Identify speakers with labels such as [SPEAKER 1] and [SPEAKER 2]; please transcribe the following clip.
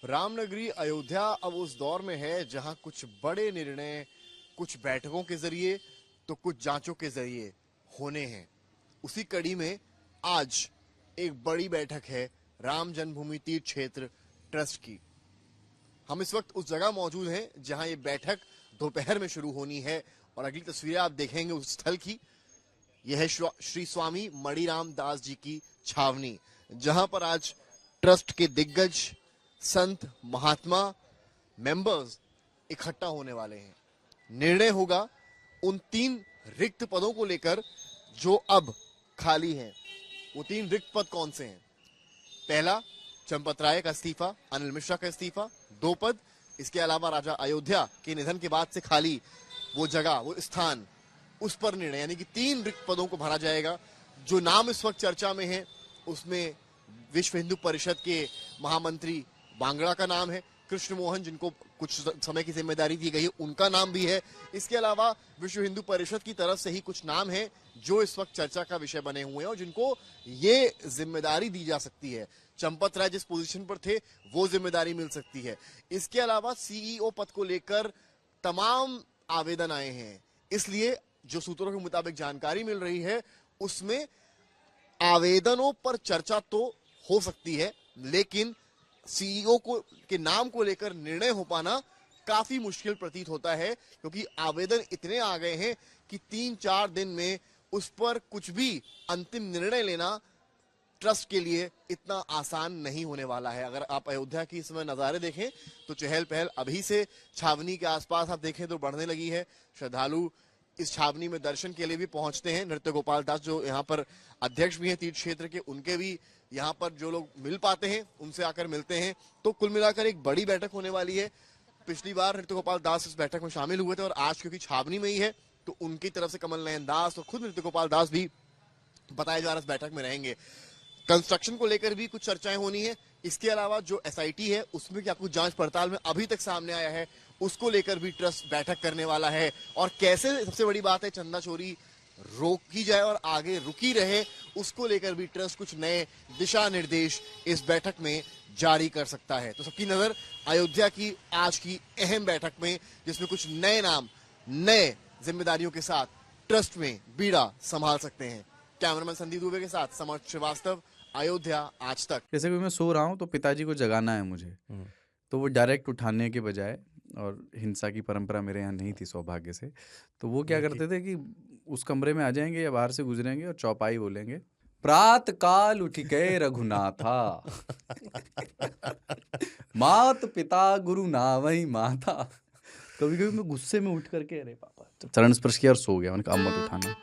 [SPEAKER 1] रामनगरी अयोध्या अब उस दौर में है जहां कुछ बड़े निर्णय कुछ बैठकों के जरिए तो कुछ जांचों के जरिए होने हैं। उसी कड़ी में आज एक बड़ी बैठक है राम जन्मभूमि तीर्थ क्षेत्र ट्रस्ट की। हम इस वक्त उस जगह मौजूद हैं जहां ये बैठक दोपहर में शुरू होनी है और अगली तस्वीरें आप देखेंगे उस स्थल की। यह है श्री स्वामी मणिराम दास जी की छावनी, जहां पर आज ट्रस्ट के दिग्गज संत महात्मा मेंबर्स इकट्ठा होने वाले हैं। निर्णय होगा उन 3 रिक्त पदों को लेकर जो अब खाली हैं। वो 3 रिक्त पद कौन से हैं? पहला, चंपत राय का इस्तीफा, अनिल मिश्रा का इस्तीफा, 2 पद। इसके अलावा राजा अयोध्या के निधन के बाद से खाली वो जगह, वो स्थान, उस पर निर्णय, यानी कि 3 रिक्त पदों को भरा जाएगा। जो नाम इस वक्त चर्चा में है उसमें विश्व हिंदू परिषद के महामंत्री बांगड़ा का नाम है, कृष्ण मोहन जिनको कुछ समय की जिम्मेदारी दी गई है उनका नाम भी है। इसके अलावा विश्व हिंदू परिषद की तरफ से ही कुछ नाम हैं जो इस वक्त चर्चा का विषय बने हुए हैं और जिनको ये जिम्मेदारी दी जा सकती है। चंपत राय जिस पोजीशन पर थे वो जिम्मेदारी मिल सकती है। इसके अलावा सीईओ पद को लेकर तमाम आवेदन आए हैं, इसलिए जो सूत्रों के मुताबिक जानकारी मिल रही है उसमें आवेदनों पर चर्चा तो हो सकती है, लेकिन सीईओ को के नाम को लेकर निर्णय हो पाना काफी मुश्किल प्रतीत होता है, क्योंकि आवेदन इतने आ गए हैं कि 3-4 दिन में उस पर कुछ भी अंतिम निर्णय लेना ट्रस्ट के लिए इतना आसान नहीं होने वाला है। अगर आप अयोध्या की इस समय नजारे देखें तो चहल पहल अभी से छावनी के आसपास आप देखें तो बढ़ने लगी है। श्रद्धालु इस छावनी में दर्शन के लिए भी पहुंचते हैं। नृत्य गोपाल दास जो यहाँ पर अध्यक्ष भी हैं तीर्थ क्षेत्र के, उनके भी यहाँ पर जो लोग मिल पाते हैं उनसे आकर मिलते हैं। तो कुल मिलाकर एक बड़ी बैठक होने वाली है। पिछली बार नृत्य गोपाल दास इस बैठक में शामिल हुए थे और आज क्योंकि छावनी में ही है तो उनकी तरफ से कमल नयन दास और खुद नृत्य गोपाल दास भी बताया जा रहा इस बैठक में रहेंगे। कंस्ट्रक्शन को लेकर भी कुछ चर्चाएं होनी है। इसके अलावा जो एसआईटी है उसमें क्या कुछ जांच पड़ताल में अभी तक सामने आया है उसको लेकर भी ट्रस्ट बैठक करने वाला है। और कैसे, सबसे बड़ी बात है, चंदा चोरी रोकी जाए और आगे रुकी रहे उसको लेकर भी ट्रस्ट कुछ नए दिशा निर्देश इस बैठक में जारी कर सकता है। तो सबकी नजर अयोध्या की आज की अहम बैठक में, जिसमें कुछ नए नाम नए जिम्मेदारियों के साथ ट्रस्ट में बीड़ा संभाल सकते हैं। कैमरामैन संदीप दुबे के साथ समर्थ श्रीवास्तव, अयोध्या आज तक।
[SPEAKER 2] जैसे कि मैं सो रहा हूँ तो पिताजी को जगाना है मुझे, तो वो डायरेक्ट उठाने के बजाय, और हिंसा की परंपरा मेरे यहाँ नहीं थी सौभाग्य से, तो वो क्या करते थे कि उस कमरे में आ जाएंगे या बाहर से गुजरेंगे और चौपाई बोलेंगे, प्रात काल उठ गए रघुनाथा मात पिता गुरु नावई माता। कभी कभी मैं गुस्से में उठ करके अरे पापा, चरण स्पर्श किया और सो गया। मैंने कहा अब मत उठाना।